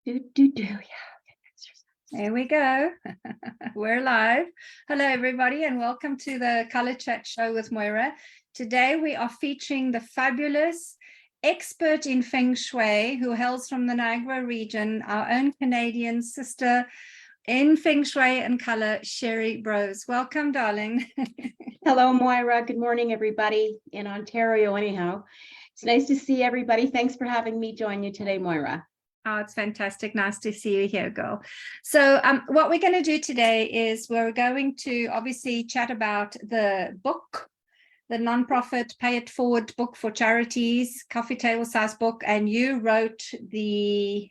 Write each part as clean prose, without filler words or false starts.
Yeah. There we go. We're live. Hello, everybody, and welcome to the Color Chat Show with Moira. Today, we are featuring the fabulous expert in Feng Shui who hails from the Niagara region, our own Canadian sister in Feng Shui and color, Sherry Brouzes. Welcome, darling. Hello, Moira. Good morning, everybody in Ontario, anyhow. It's nice to see everybody. Thanks for having me join you today, Moira. Oh, it's fantastic. Nice to see you here, girl. So what we're going to do today is we're going to obviously chat about the book, the nonprofit Pay It Forward book for charities, coffee table size book. And you wrote the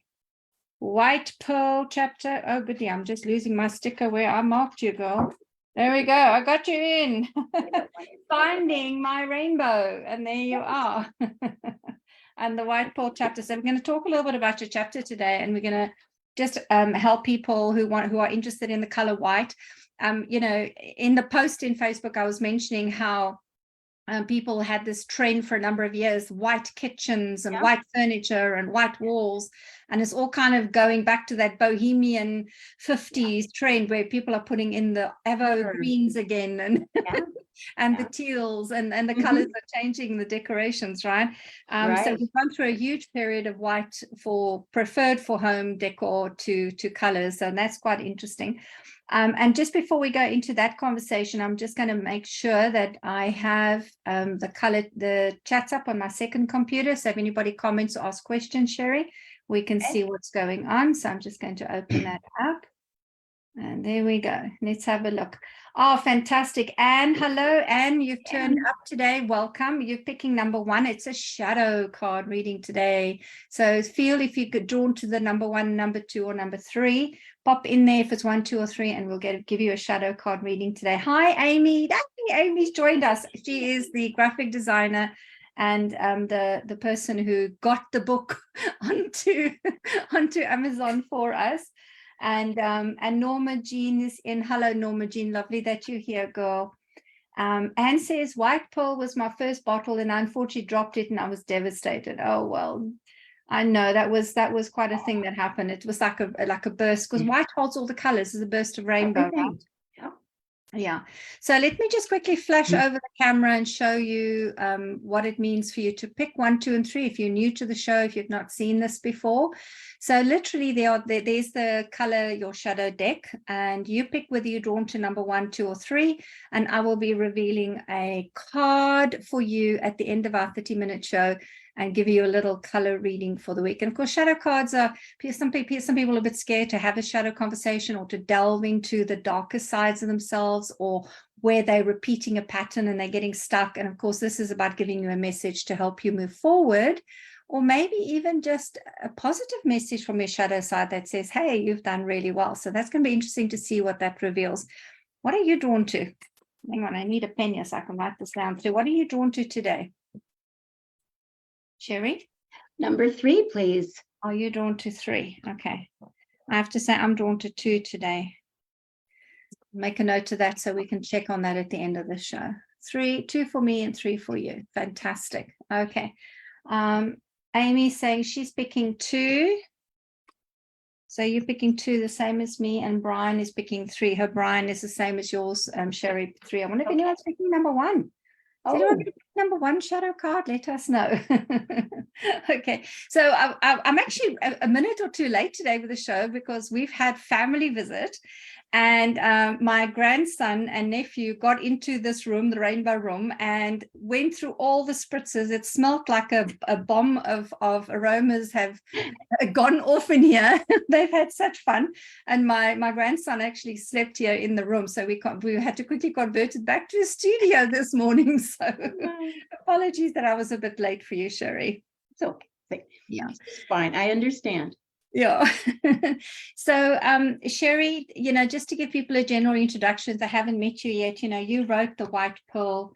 White Pearl chapter. Oh, goody. I'm just losing my sticker where I marked you, girl. There we go. I got you in. Finding my rainbow. And there you are. And the White Pearl chapter. So we're going to talk a little bit about your chapter today, and we're going to just help people who are interested in the color white. In the post in Facebook, I was mentioning how people had this trend for a number of years, white kitchens and white furniture and white walls. And it's all kind of going back to that bohemian 50s trend where people are putting in the evergreens again and and the teals and the colors are changing the decorations, right? So we've gone through a huge period of white preferred for home decor to colors, and that's quite interesting. And just before we go into that conversation, I'm just going to make sure that I have the chats up on my second computer. So if anybody comments or asks questions, Sherry, we can see what's going on. So I'm just going to open that up. And there we go. Let's have a look. Oh, fantastic. Anne, hello. Anne, you've turned up today. Welcome. You're picking number 1. It's a shadow card reading today. So feel if you get drawn to the number 1, number 2, or number 3. Pop in there if it's 1, 2, or 3, and we'll give you a shadow card reading today. Hi, Amy. Amy's joined us. She is the graphic designer and the person who got the book onto Amazon for us. And Norma Jean is in. Hello, Norma Jean. Lovely that you're here, girl. Anne says, White Pearl was my first bottle, and I unfortunately dropped it, and I was devastated. Oh, well, I know that was quite a thing that happened. It was like a burst, because white holds all the colors. It's a burst of rainbow, right? Yeah. So let me just quickly flash over the camera and show you what it means for you to pick 1, 2, and 3 if you're new to the show, if you've not seen this before. So literally there's the color your shadow deck, and you pick whether you're drawn to number 1, 2, or 3, and I will be revealing a card for you at the end of our 30-minute show and give you a little color reading for the week. And of course, shadow cards are, some people are a bit scared to have a shadow conversation or to delve into the darker sides of themselves, or where they're repeating a pattern and they're getting stuck. And of course, this is about giving you a message to help you move forward, or maybe even just a positive message from your shadow side that says, hey, you've done really well. So that's going to be interesting to see what that reveals. What are you drawn to? Hang on, I need a pen here so I can write this down too. What are you drawn to today? Sherry? Number 3, please. Are you drawn to 3? Okay. I have to say I'm drawn to 2 today. Make a note of that so we can check on that at the end of the show. 2 for me and 3 for you. Fantastic. Okay. Amy's saying she's picking 2. So you're picking 2, the same as me, and Brian is picking 3. Her Brian is the same as yours, Sherry, 3. I wonder if anyone's picking number 1. So do you want to pick number 1 shadow card? Let us know. Okay, so I'm actually a minute or 2 late today with the show because we've had family visit, and my grandson and nephew got into this room, the rainbow room, and went through all the spritzers. It smelled like a bomb of aromas have gone off in here. They've had such fun. And my grandson actually slept here in the room. So we had to quickly convert it back to a studio this morning. So apologies that I was a bit late for you, Sherry. It's okay. Yeah. It's fine. I understand. Yeah. So, Sherry, just to give people a general introduction, they haven't met you yet, you wrote the White Pearl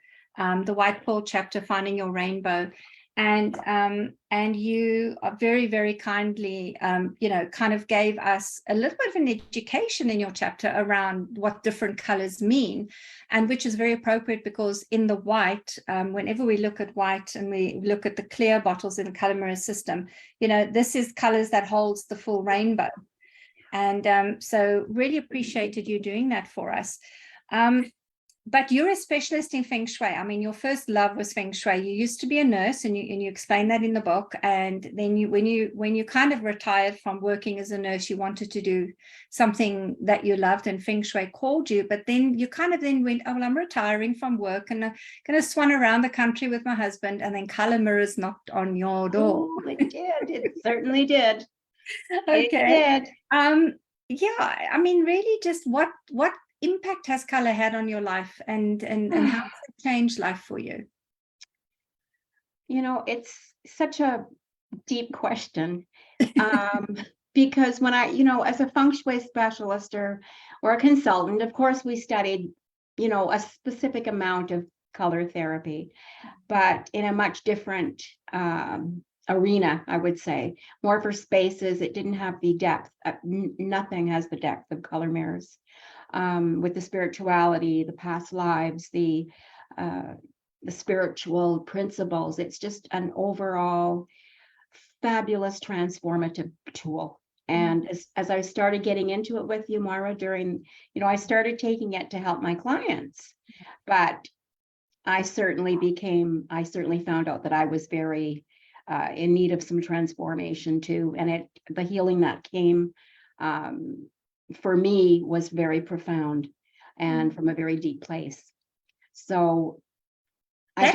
chapter, Finding Your Rainbow. And you are very, very kindly, kind of gave us a little bit of an education in your chapter around what different colors mean, and which is very appropriate because in the white, whenever we look at white and we look at the clear bottles in the color mirror system, this is colors that holds the full rainbow. And so really appreciated you doing that for us. But you're a specialist in Feng Shui. I mean, your first love was Feng Shui. You used to be a nurse, and you explain that in the book. And then when you kind of retired from working as a nurse, you wanted to do something that you loved, and Feng Shui called you. But then you kind of then went, oh, well, I'm retiring from work and I'm going to swan around the country with my husband. And then color mirrors knocked on your door. Oh, it did. It certainly did. Okay. It did. Yeah, I mean, really just what impact has color had on your life, and how has it changed life for you? It's such a deep question, because when I, as a Feng Shui specialist or a consultant, of course, we studied, a specific amount of color therapy, but in a much different arena, I would say, more for spaces. It didn't have the depth. Nothing has the depth of color mirrors. With the spirituality, the past lives, the spiritual principles. It's just an overall fabulous transformative tool. And as I started getting into it with you, Moira, I started taking it to help my clients, but I certainly found out that I was very in need of some transformation too. And the healing that came for me was very profound and from a very deep place. So that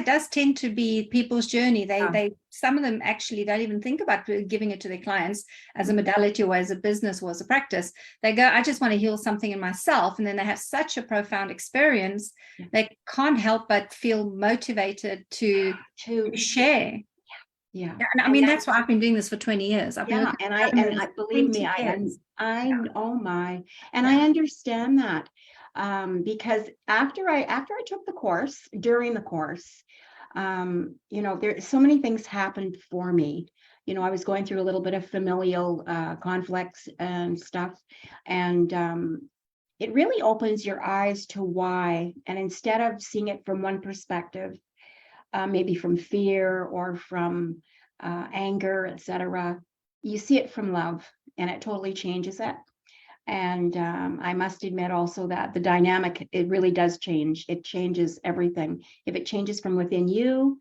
does tend to be people's journey. They some of them actually don't even think about giving it to their clients as a modality or as a business or as a practice. They go, I just want to heal something in myself. And then they have such a profound experience, they can't help but feel motivated to share. Yeah. And I mean, that's why I've been doing this for 20 years. I believe me, oh my, and I understand that. Because after I took the course, during the course, there so many things happened for me. I was going through a little bit of familial conflicts and stuff, and it really opens your eyes to why. And instead of seeing it from one perspective, maybe from fear or from anger, etc., you see it from love, and it totally changes it. And I must admit also that the dynamic, it really does change. It changes everything. If it changes from within you,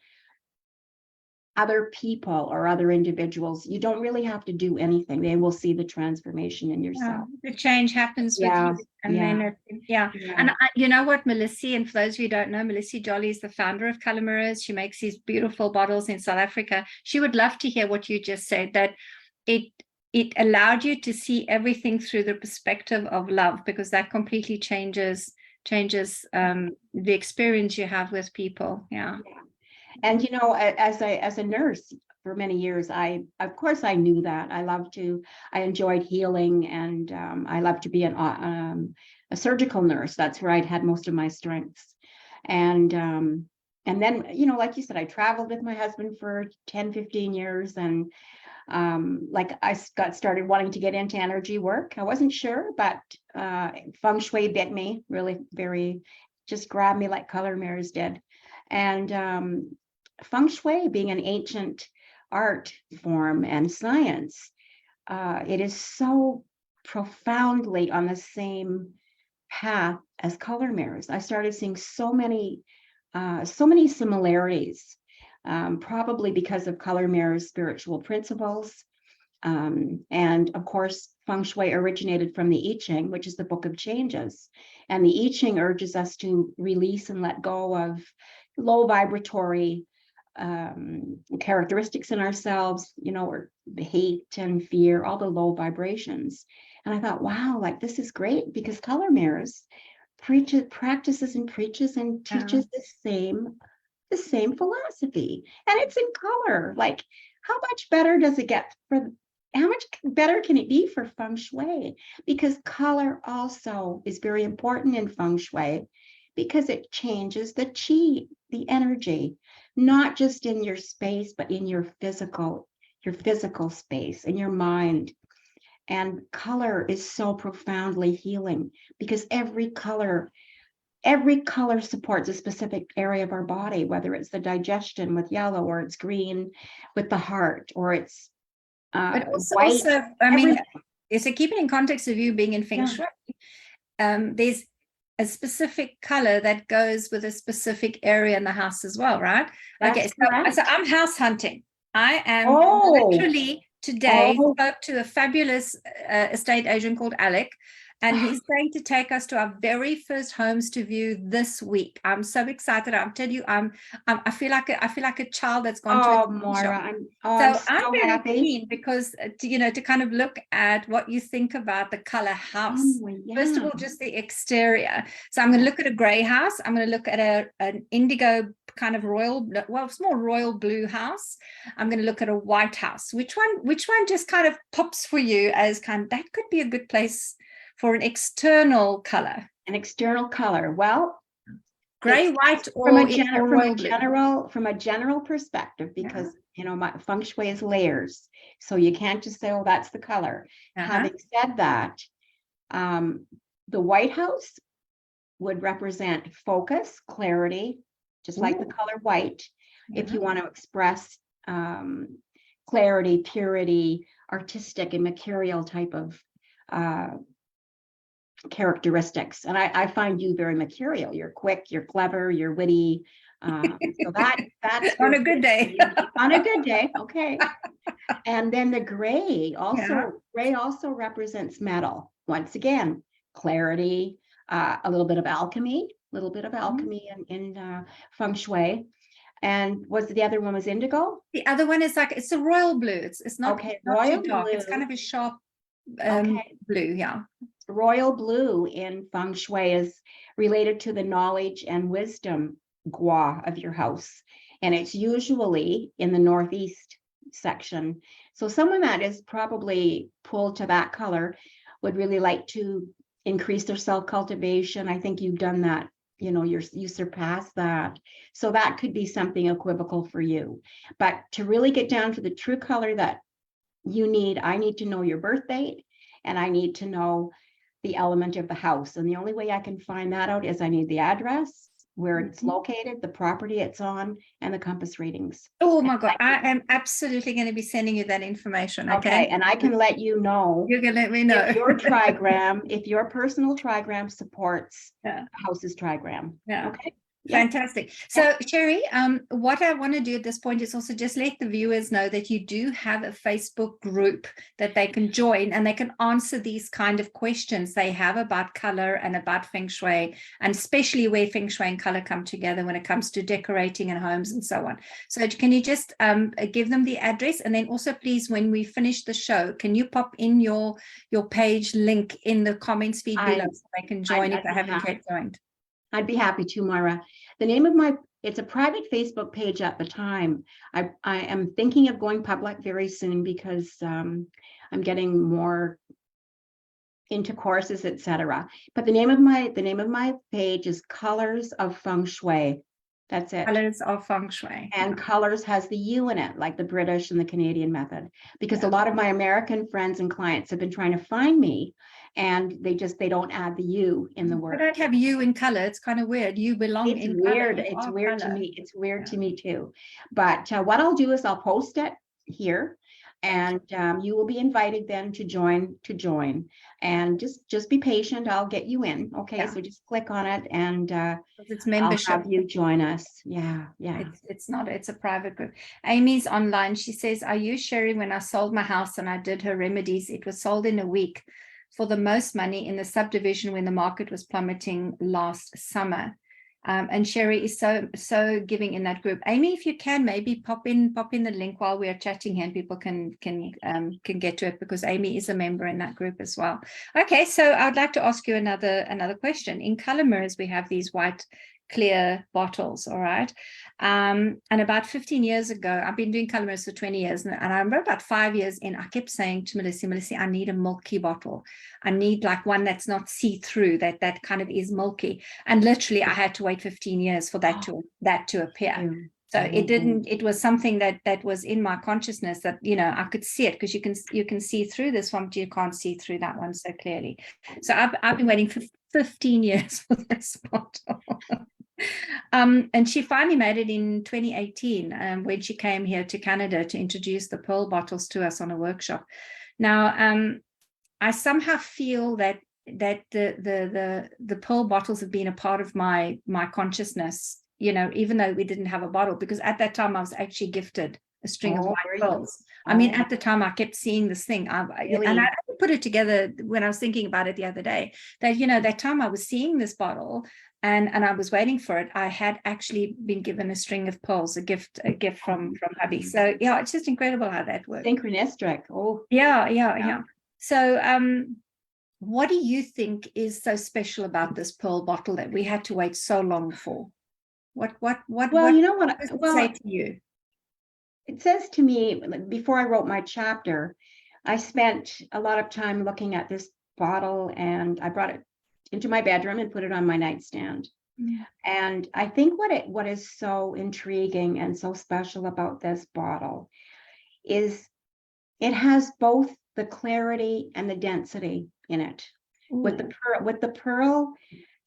other people or other individuals, you don't really have to do anything. They will see the transformation in yourself. The change happens with you. And then, And you know what, Melissa, and for those of you who don't know, Melissa Jolly is the founder of Color Mirrors. She makes these beautiful bottles in South Africa. She would love to hear what you just said, that it allowed you to see everything through the perspective of love, because that completely changes the experience you have with people. Yeah. And as a nurse for many years, I knew that I enjoyed healing, and I loved to be a surgical nurse. That's where I'd had most of my strengths. And then, like you said, I traveled with my husband for 10-15 years, and I got started wanting to get into energy work. I wasn't sure, but Feng Shui bit me really, just grabbed me like color mirrors did. And Feng Shui being an ancient art form and science, it is so profoundly on the same path as color mirrors. I started seeing so many similarities. Probably because of color mirrors' spiritual principles. And of course, Feng Shui originated from the I Ching, which is the book of changes. And the I Ching urges us to release and let go of low vibratory characteristics in ourselves, or hate and fear, all the low vibrations. And I thought, wow, this is great, because color mirrors practices and preaches and teaches the same philosophy, and it's in color. How much better does it get how much better can it be for Feng Shui? Because color also is very important in Feng Shui, because it changes the chi, the energy. not just in your space, but in your physical space, in your mind. And color is so profoundly healing because every color supports a specific area of our body, whether it's the digestion with yellow, or it's green with the heart, or it's But also, white. I mean, so keep it in context of you being in Feng Shui. There's a specific color that goes with a specific area in the house as well, right? Okay, so I'm house hunting. I am literally today spoke to a fabulous estate agent called Alec, and he's going to take us to our very first homes to view this week. I'm so excited. I'll tell you, I feel like a child that's gone to a Maura, shop. I'm very happy. keen because to kind of look at what you think about the color house. First of all, just the exterior. So I'm going to look at a gray house. I'm going to look at an indigo kind of royal, well, it's more royal blue house. I'm going to look at a white house. Which one just kind of pops for you as that could be a good place for an external color? An external color. Well, gray, white, or from a general perspective, because my Feng Shui is layers, so you can't just say, oh, that's the color. Having said that, the White House would represent focus, clarity, just like the color white. If you want to express clarity, purity, artistic and mercurial type of characteristics. And I find you very mercurial. You're quick, you're clever, you're witty. So that's on a good day. On a good day, okay. And then the gray also represents metal. Once again, clarity, a little bit of alchemy in Feng Shui. And the other one was indigo? The other one is it's a royal blue. It's not, not too dark. Blue. It's kind of a sharp blue, Royal blue in Feng Shui is related to the knowledge and wisdom gua of your house. And it's usually in the northeast section. So someone that is probably pulled to that color would really like to increase their self-cultivation. I think you've done that. You surpassed that. So that could be something equivocal for you. But to really get down to the true color that you need, I need to know your birth date, and I need to know the element of the house. And the only way I can find that out is I need the address, where it's located, the property it's on, and the compass readings. Oh my God, I am absolutely going to be sending you that information. Okay. And I can let you know. You're going to let me know. If your trigram, if your personal trigram supports house's trigram. Okay. Fantastic. So Sherry, what I want to do at this point is also just let the viewers know that you do have a Facebook group that they can join, and they can answer these kind of questions they have about color and about Feng Shui, and especially where Feng Shui and color come together when it comes to decorating and homes and so on. So can you just give them the address, and then also please, when we finish the show, can you pop in your page link in the comments feed below so they can join if they haven't yet joined? I'd be happy to, Moira. The name of it's a private Facebook page at the time. I am thinking of going public very soon because I'm getting more into courses, etc. But the name of my page is Colors of Feng Shui. That's it. Colors of Feng Shui. And colors has the U in it, like the British and the Canadian method, because a lot of my American friends and clients have been trying to find me, and they don't add the U in the word. I don't have U in color. It's kind of weird. You belong in weird. Color. It's weird to me. It's weird to me too. But what I'll do is I'll post it here, and you will be invited then to join. And just be patient. I'll get you in. Okay, so just click on it, and it's membership. I'll have you join us. Yeah. It's a private group. Amy's online. She says, "Are you Sherry? When I sold my house and I did her remedies, it was sold in a week for the most money in the subdivision when the market was plummeting last summer." And Sherry is so giving in that group. Amy, if you can, maybe pop in the link while we are chatting here, and people can get to it, because Amy is a member in that group as well. Okay, so I'd like to ask you another question. In color mirrors, we have these white clear bottles, all right? And about 15 years ago, I've been doing color mirrors for 20 years, and I remember about 5 years in, I kept saying to Melissa, I need a milky bottle. I need like one that's not see-through, that kind of is milky. And literally I had to wait 15 years for that to appear. So it was something that was in my consciousness that, I could see it, because you can see through this one, but you can't see through that one so clearly. So I've been waiting for 15 years for this bottle. And she finally made it in 2018 when she came here to Canada to introduce the pearl bottles to us on a workshop. Now, I somehow feel that the pearl bottles have been a part of my consciousness, even though we didn't have a bottle, because at that time I was actually gifted a string of white pearls. I mean, at the time I kept seeing this thing, really? And I put it together when I was thinking about it the other day, that that time I was seeing this bottle and I was waiting for it, I had actually been given a string of pearls, a gift from hubby. So yeah, it's just incredible how that works. Synchronistic. Oh yeah. So what do you think is so special about this pearl bottle that we had to wait so long for? What does it say to you? It says to me, before I wrote my chapter, I spent a lot of time looking at this bottle, and I brought it into my bedroom and put it on my nightstand. Yeah. And I think what is so intriguing and so special about this bottle is it has both the clarity and the density in it. Ooh. With the pearl,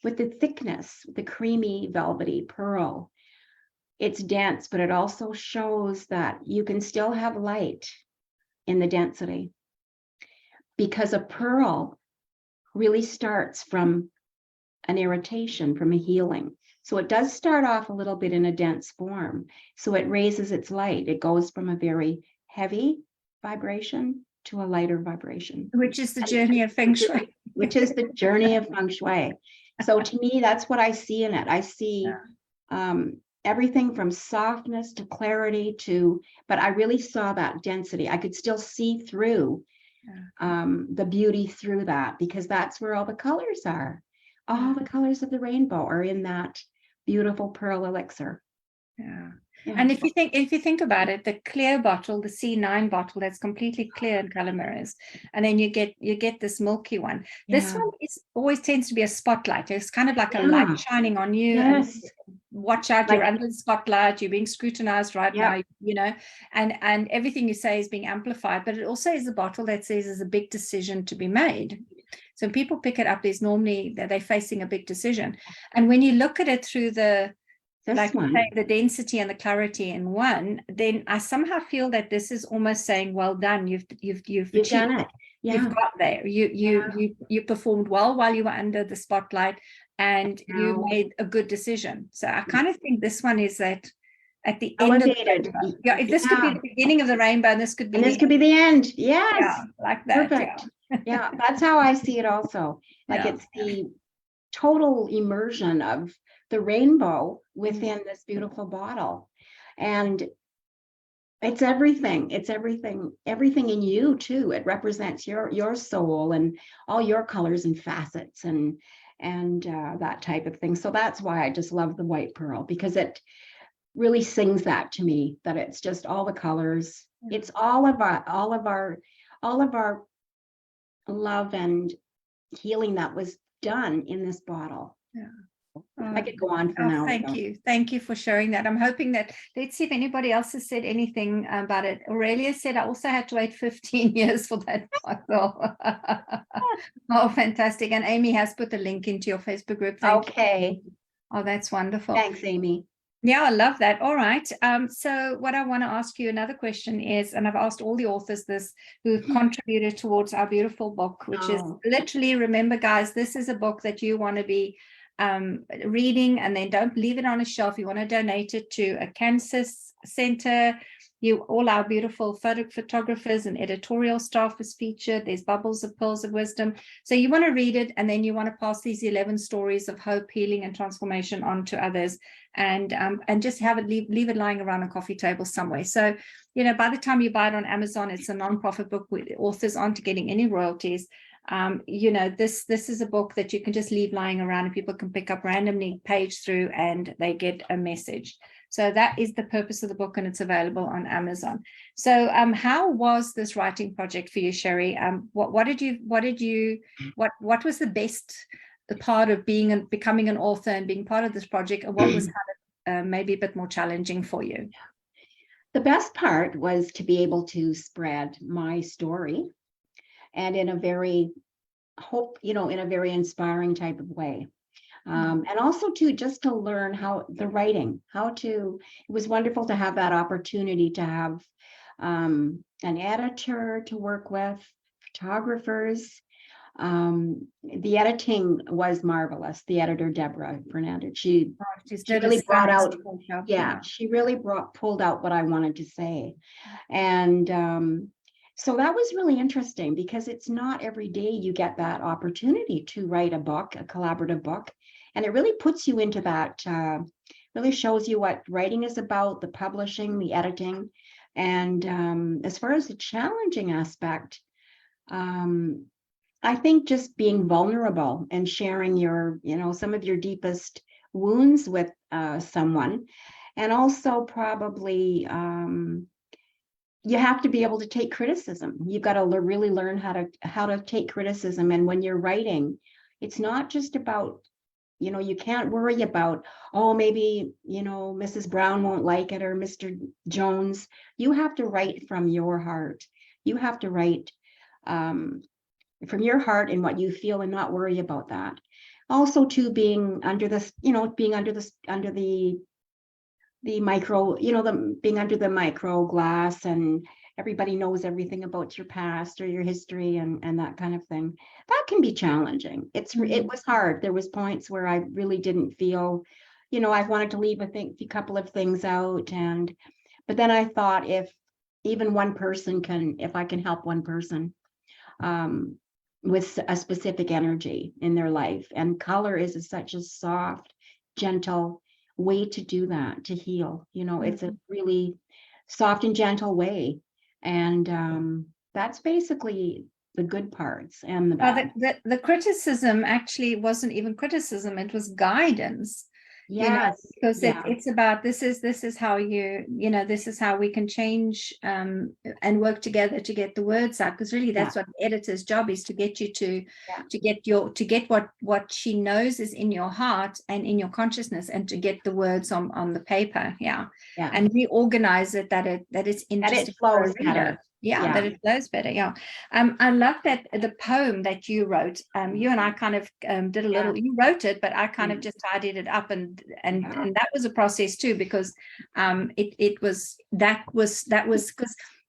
with the thickness, the creamy velvety pearl. It's dense, but it also shows that you can still have light in the density, because a pearl really starts from an irritation, from a healing. So it does start off a little bit in a dense form. So it raises its light. It goes from a very heavy vibration to a lighter vibration. Which is the journey of Feng Shui. Which is the journey of Feng Shui. So to me, that's what I see in it. I see everything from softness to clarity but I really saw that density. I could still see through the beauty through that, because that's where all the colors are. All the colors of the rainbow are in that beautiful pearl elixir. Yeah. And if you think about it, the clear bottle, the C9 bottle, that's completely clear in color mirrors, and then you get this milky one. Yeah. This one always tends to be a spotlight. It's kind of like a light shining on you. Yes. And watch out, you're under the spotlight, you're being scrutinized right now, and everything you say is being amplified. But it also is a bottle that says there's a big decision to be made. So when people pick it up, there's normally that they're facing a big decision. And when you look at it through the density and the clarity in one, then I somehow feel that this is almost saying, well done, you've done it. Yeah. You've got there. You performed well while you were under the spotlight, and you made a good decision. So I kind of think this one is that at the elevated end of the rainbow. If this could be the beginning of the rainbow, and this could be the end. Yes. Yeah, like that. Perfect. Yeah, that's how I see it also. Like it's the total immersion of the rainbow within this beautiful bottle. And it's everything in you too. It represents your soul and all your colors and facets and that type of thing. So that's why I just love the white pearl, because it really sings that to me, that it's just all the colors. It's all of our love and healing that was done in this bottle. Yeah. I could go on for now. Thank you for sharing that. I'm hoping that, let's see if anybody else has said anything about it. Aurelia said I also had to wait 15 years for that bottle. Oh, fantastic. And Amy has put a link into your Facebook group. Thank you. Oh, that's wonderful. Thanks, Amy. Yeah, I love that. All right. So what I want to ask you, another question is, and I've asked all the authors this who've contributed towards our beautiful book, which is literally, remember guys, this is a book that you want to be reading, and then don't leave it on a shelf. You want to donate it to a cancer center. All our beautiful photographers and editorial staff is featured. There's bubbles of pearls of wisdom. So you want to read it, and then you want to pass these 11 stories of hope, healing, and transformation on to others, and just have it, leave it lying around a coffee table somewhere. So, by the time you buy it on Amazon, it's a non-profit book. Authors aren't getting any royalties. This is a book that you can just leave lying around, and people can pick up randomly, page through, and they get a message. So that is the purpose of the book, and it's available on Amazon. So how was this writing project for you, Sherry? What was the best part of becoming an author and being part of this project, and what was maybe a bit more challenging for you? The best part was to be able to spread my story, and in a very in a very inspiring type of way. And also just to learn how the writing, it was wonderful to have that opportunity to have an editor to work with, photographers. The editing was marvelous. The editor, Deborah Fernandez, she really brought out, she really pulled out what I wanted to say. And so that was really interesting, because it's not every day you get that opportunity to write a book, a collaborative book. And it really puts you into that, really shows you what writing is about, the publishing, the editing. And as far as the challenging aspect, I think just being vulnerable and sharing your, some of your deepest wounds with someone. And also probably, you have to be able to take criticism. You've got to really learn how to take criticism. And when you're writing, it's not just about, you can't worry about, oh, maybe, Mrs. Brown won't like it, or Mr. Jones. You have to write from your heart. You have to write from your heart and what you feel, and not worry about that. Also, to being under this, under the micro, being under the micro glass, and everybody knows everything about your past or your history and that kind of thing. That can be challenging. It was hard. There was points where I really didn't feel, I wanted to leave a couple of things out, but then I thought, if even one person if I can help one person with a specific energy in their life, and color is such a soft, gentle way to do that, to heal. It's a really soft and gentle way, and that's basically the good parts and the bad. The criticism actually wasn't even criticism, it was guidance. Yes, because it's about, this is how this is how we can change and work together to get the words out, because really that's what the editor's job is, to get you to get what she knows is in your heart and in your consciousness, and to get the words on the paper, and reorganize it that it's interesting, it flows better. That it flows better. I love that the poem that you wrote, you and I kind of did a little, you wrote it, but I kind of just tidied it up, and that was a process too, because it was because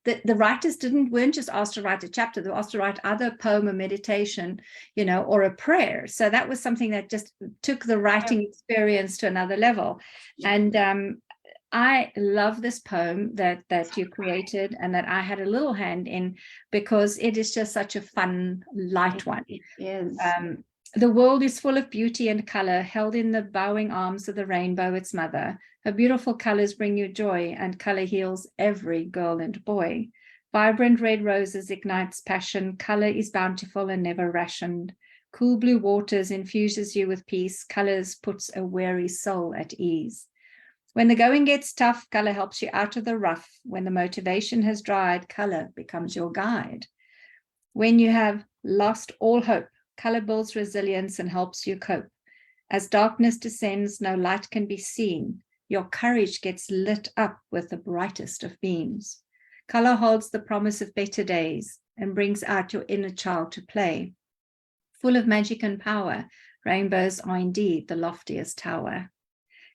the writers weren't just asked to write a chapter, they were asked to write either a poem, a meditation, or a prayer. So that was something that just took the writing experience to another level. And I love this poem that you created, and that I had a little hand in, because it is just such a fun, light one. It is. The world is full of beauty and color, held in the bowing arms of the rainbow, its mother. Her beautiful colors bring you joy, and color heals every girl and boy. Vibrant red roses ignites passion. Color is bountiful and never rationed. Cool blue waters infuses you with peace. Colors puts a weary soul at ease. When the going gets tough, color helps you out of the rough. When the motivation has dried, color becomes your guide. When you have lost all hope, color builds resilience and helps you cope. As darkness descends, no light can be seen. Your courage gets lit up with the brightest of beams. Color holds the promise of better days and brings out your inner child to play. Full of magic and power, rainbows are indeed the loftiest tower.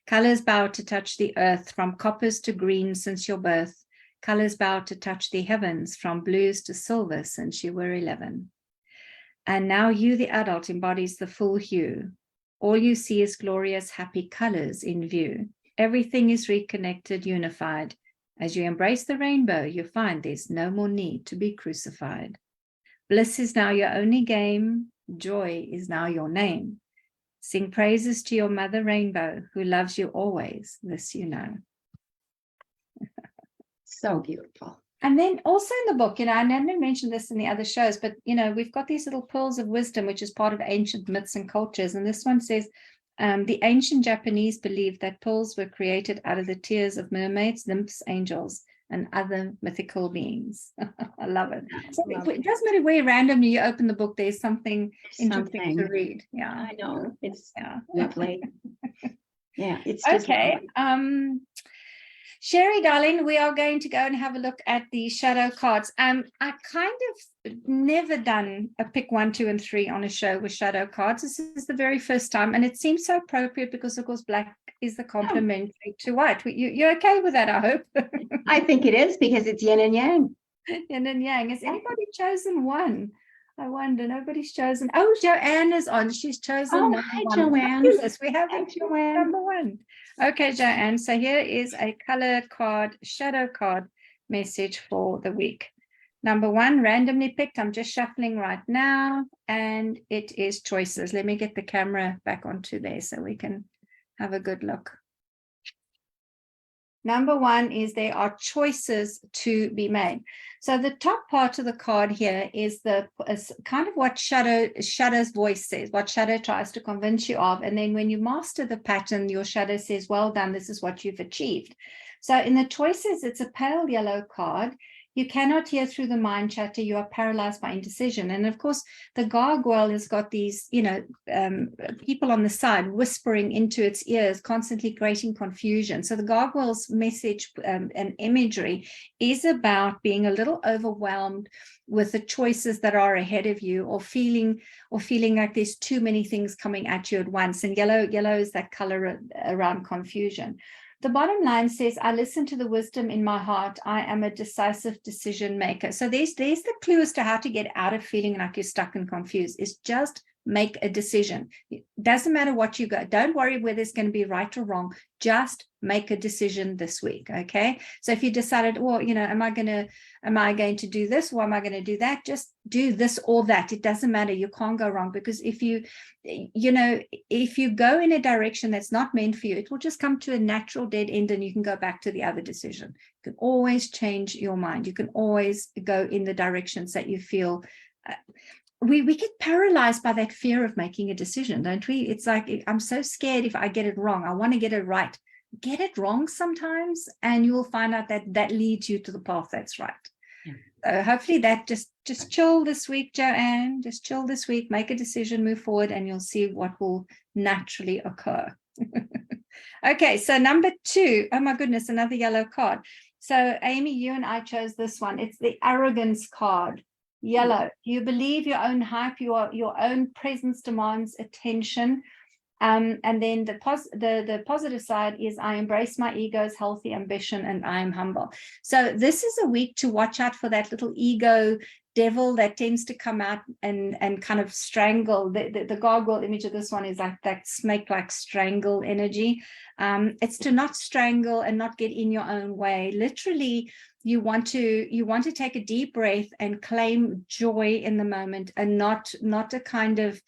Colors bow to touch the earth, from coppers to green since your birth. Colors bow to touch the heavens, from blues to silver since you were 11. And now you, the adult, embodies the full hue. All you see is glorious, happy colors in view. Everything is reconnected, unified. As you embrace the rainbow, you find there's no more need to be crucified. Bliss is now your only game. Joy is now your name. Sing praises to your mother rainbow, who loves you always, this you know. So beautiful. And then also in the book, I never mentioned this in the other shows, but, we've got these little pearls of wisdom, which is part of ancient myths and cultures. And this one says, the ancient Japanese believed that pearls were created out of the tears of mermaids, nymphs, angels, and other mythical beings. I love it. So it doesn't matter where randomly you open the book, there's something interesting to read. Yeah, I know. It's lovely. Yeah, it's just Okay. lovely. Sherry, darling, we are going to go and have a look at the shadow cards. I kind of never done a pick 1, 2, and 3 on a show with shadow cards. This is the very first time, and it seems so appropriate because, of course, black is the complementary to white. You're okay with that, I hope? I think it is because it's yin and yang. Yin and yang. Has anybody chosen one? I wonder. Nobody's chosen. Oh, Joanne is on. She's chosen number Hi, 1. Joanne. Fabulous. We have Hi, Joanne. number 1. Okay, Joanne. So here is a color card, shadow card message for the week. Number 1, randomly picked. I'm just shuffling right now, and it is choices. Let me get the camera back onto there so we can have a good look. Number 1 is there are choices to be made. So the top part of the card here is kind of what Shadow's voice says, what Shadow tries to convince you of. And then when you master the pattern, your Shadow says, well done, this is what you've achieved. So in the choices, it's a pale yellow card. You cannot hear through the mind chatter. You are paralyzed by indecision. And of course, the gargoyle has got these, people on the side whispering into its ears, constantly creating confusion. So the gargoyle's message and imagery is about being a little overwhelmed with the choices that are ahead of you, or feeling like there's too many things coming at you at once. And yellow is that color around confusion. The bottom line says, I listen to the wisdom in my heart. I am a decisive decision maker. So there's the clue as to how to get out of feeling like you're stuck and confused, is just make a decision. It doesn't matter what you go. Don't worry whether it's going to be right or wrong. Just make a decision this week. Okay. So if you decided, well, am I going to do this, or am I going to do that? Just do this or that. It doesn't matter. You can't go wrong, because if you go in a direction that's not meant for you, it will just come to a natural dead end, and you can go back to the other decision. You can always change your mind. You can always go in the directions that you feel. We get paralyzed by that fear of making a decision, don't we? It's like, I'm so scared if I get it wrong. I want to get it right. Get it wrong sometimes, and you will find out that leads you to the path that's right. Yeah. So hopefully that just chill this week, Joanne. Just chill this week, make a decision, move forward, and you'll see what will naturally occur. Okay, so number 2. Oh my goodness, another yellow card. So Amy, you and I chose this one. It's the arrogance card. Yellow. You believe your own hype. Your own presence demands attention. And then the positive side is, I embrace my ego's healthy ambition, and I am humble. So this is a week to watch out for that little ego devil that tends to come out and kind of strangle. The gargoyle image of this one is like that snake-like strangle energy. It's to not strangle and not get in your own way. Literally, you want to take a deep breath and claim joy in the moment, and not a kind of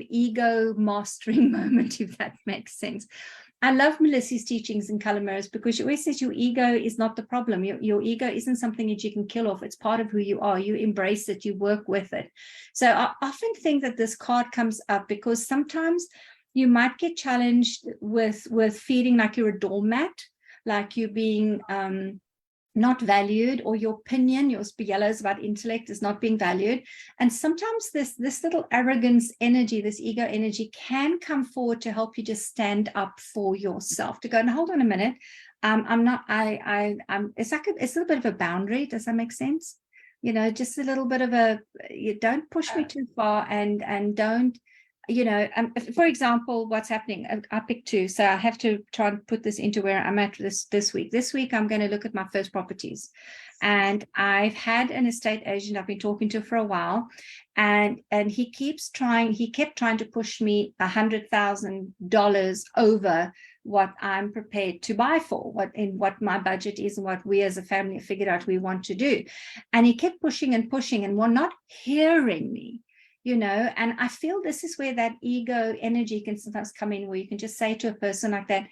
ego mastering moment, if that makes sense. I love Melissa's teachings in Color Mirrors, because she always says your ego is not the problem. Your ego isn't something that you can kill off. It's part of who you are. You embrace it, you work with it. So I often think that this card comes up because sometimes you might get challenged with feeling like you're a doormat, like you're being not valued, or your opinion, your yellows about intellect is not being valued. And sometimes this little arrogance energy, this ego energy, can come forward to help you just stand up for yourself, to go, and hold on a minute, it's like it's a little bit of a boundary. Does that make sense? Just a little bit of you don't push me too far, and don't, for example, what's happening, I picked 2, so I have to try and put this into where I'm at this week. This week, I'm going to look at my first properties, and I've had an estate agent I've been talking to for a while, and he kept trying to push me $100,000 over what I'm prepared to buy for, what my budget is, and what we as a family figured out we want to do. And he kept pushing and pushing, and were not hearing me. And I feel this is where that ego energy can sometimes come in, where you can just say to a person like that,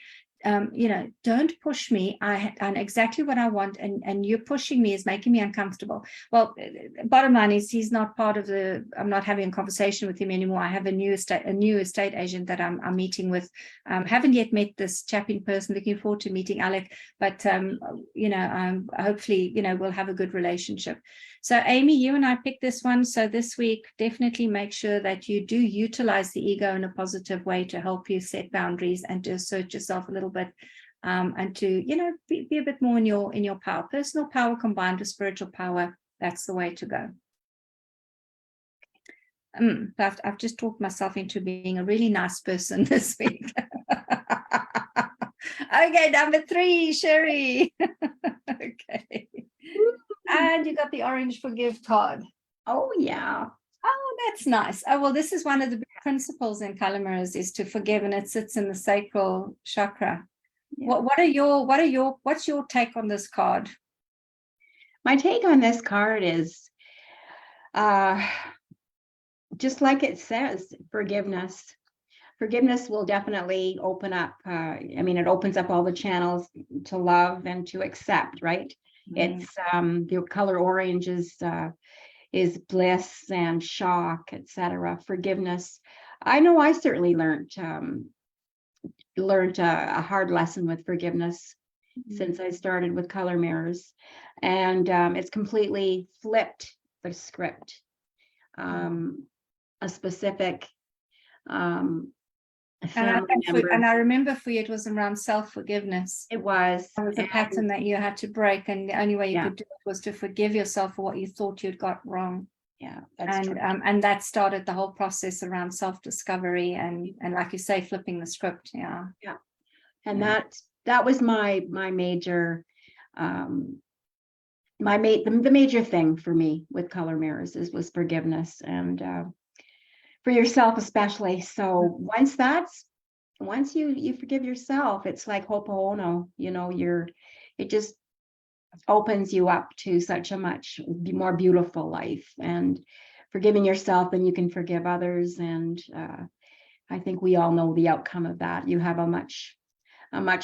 don't push me. I know exactly what I want, and you pushing me is making me uncomfortable. Well, bottom line is, he's not part of I'm not having a conversation with him anymore. I have a new estate agent that I'm meeting with. Haven't yet met this chap in person. Looking forward to meeting Alec, but hopefully, we'll have a good relationship. So Amy, you and I picked this one. So this week, definitely make sure that you do utilize the ego in a positive way to help you set boundaries and to assert yourself a little bit, and to, you know, be a bit more in your power. Personal power combined with spiritual power, that's the way to go. I've just talked myself into being a really nice person this week. Okay, number 3, Sherry. Okay. And you got the orange forgive card. Oh, yeah. Oh, that's nice. Oh, well, this is one of the big principles in color mirrors, is to forgive, and it sits in the sacral chakra. Yeah. What's your take on this card? My take on this card is just like it says, forgiveness. Forgiveness will definitely open up. I mean, it opens up all the channels to love and to accept, right? It's the color orange is bliss and shock, etc. Forgiveness. I know I certainly learned a hard lesson with forgiveness since I started with color mirrors, and it's completely flipped the script. A specific and I remember for you, it was around self-forgiveness. It was. It was a pattern that you had to break, and the only way you could do it was to forgive yourself for what you thought you'd got wrong. Yeah, that's true. And that started the whole process around self-discovery and like you say, flipping the script. Yeah. And that was my major the major thing for me with color mirrors was forgiveness, and for yourself especially. So once you forgive yourself, it's like ho'oponopono, you know, it just opens you up to such a much more beautiful life. And forgiving yourself, then you can forgive others. And I think we all know the outcome of that. You have a much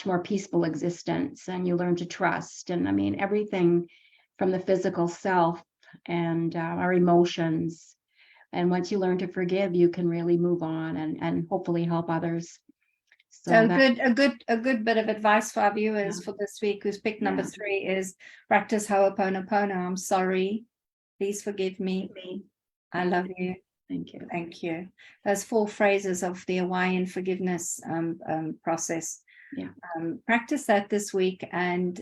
more peaceful existence, and you learn to trust. And I mean, everything from the physical self and our emotions. And once you learn to forgive, you can really move on and hopefully help others. So a good bit of advice for our viewers for this week who's picked number 3 is practice ho'oponopono. I'm sorry. Please forgive me. I love you. Thank you. Thank you. Those 4 phrases of the Hawaiian forgiveness process. Practice that this week, and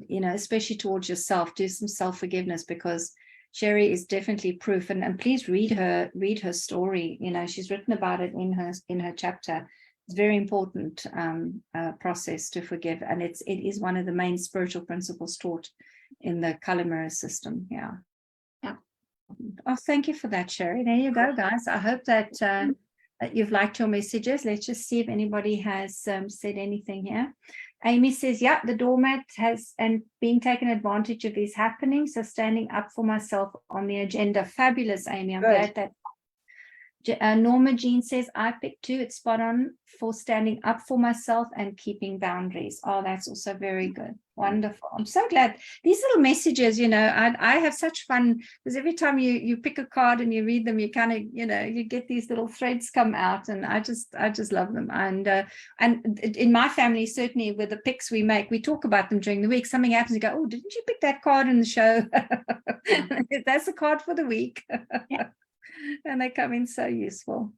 you know, especially towards yourself, do some self-forgiveness, because Sherry is definitely proof, and please read her story. You know, she's written about it in her chapter. It's a very important process to forgive, and it is one of the main spiritual principles taught in the color mirror system. Yeah. Oh, thank you for that, Sherry. There you go, guys. I hope that you've liked your messages. Let's just see if anybody has said anything here. Amy says, yeah, the doormat has and being taken advantage of is happening. So standing up for myself on the agenda. Fabulous, Amy. I'm glad that. Norma Jean says, I picked 2. It's spot on for standing up for myself and keeping boundaries. Oh, that's also very good. Wonderful. I'm so glad. These little messages, you know, I have such fun, because every time you pick a card and you read them, you kind of, you know, you get these little threads come out, and I just love them. And in my family, certainly with the picks we make, we talk about them during the week. Something happens, you go, oh, didn't you pick that card in the show? That's the card for the week. And they come in so useful.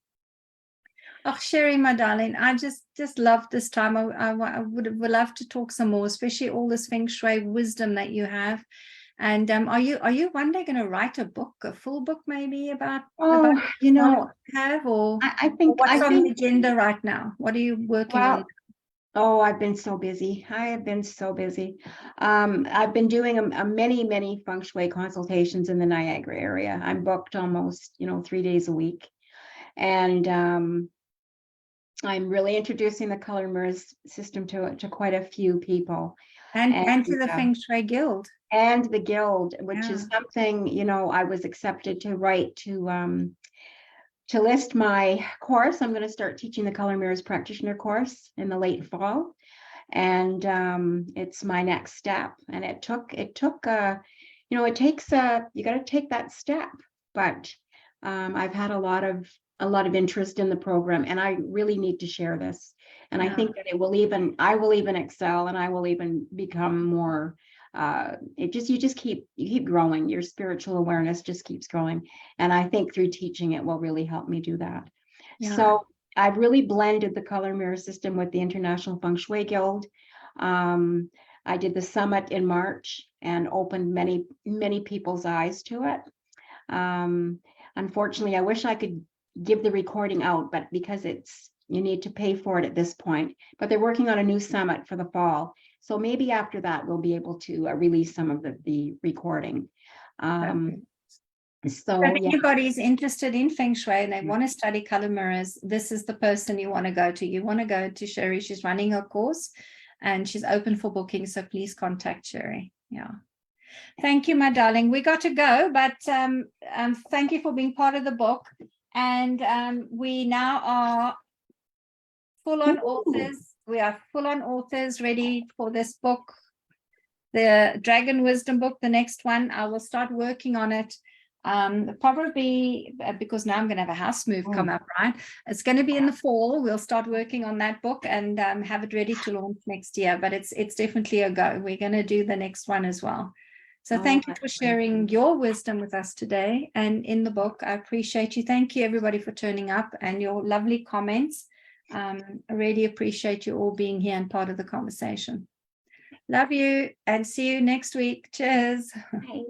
Oh, Sherry, my darling, I just love this time. I would love to talk some more, especially all this Feng Shui wisdom that you have. And are you one day going to write a book, a full book maybe about you know, have, or I think what's on the agenda right now? What are you working on? Oh, I've been so busy. I have been so busy. I've been doing many Feng Shui consultations in the Niagara area. I'm booked almost, 3 days a week. And I'm really introducing the color mirrors system to quite a few people. And to the Feng Shui Guild. And the Guild, which is something, I was accepted to write to list my course. I'm going to start teaching the color mirrors practitioner course in the late fall, and it's my next step. And it took you got to take that step, but I've had a lot of interest in the program, and I really need to share this. And I think that I will even excel, and I will even become more you just keep growing. Your spiritual awareness just keeps growing. And I think through teaching it will really help me do that. Yeah. So I've really blended the color mirror system with the International Feng Shui Guild. I did the summit in March and opened many, many people's eyes to it. Unfortunately, I wish I could give the recording out, but because you need to pay for it at this point, but they're working on a new summit for the fall. So maybe after that, we'll be able to release some of the recording. So if anybody's interested in Feng Shui and they want to study color mirrors, this is the person you want to go to. You want to go to Sherry. She's running her course and she's open for booking. So please contact Sherry. Yeah. Thank you, my darling. We got to go, but thank you for being part of the book. And we now are full-on authors. We are full-on authors ready for this book, the Dragon Wisdom book, the next one. I will start working on it. Probably because now I'm going to have a house move come up, right? It's going to be in the fall. We'll start working on that book and have it ready to launch next year. But it's definitely a go. We're going to do the next one as well. So thank you for sharing your wisdom with us today and in the book. I appreciate you. Thank you, everybody, for turning up and your lovely comments. I really appreciate you all being here and part of the conversation. Love you and see you next week. Cheers. Bye.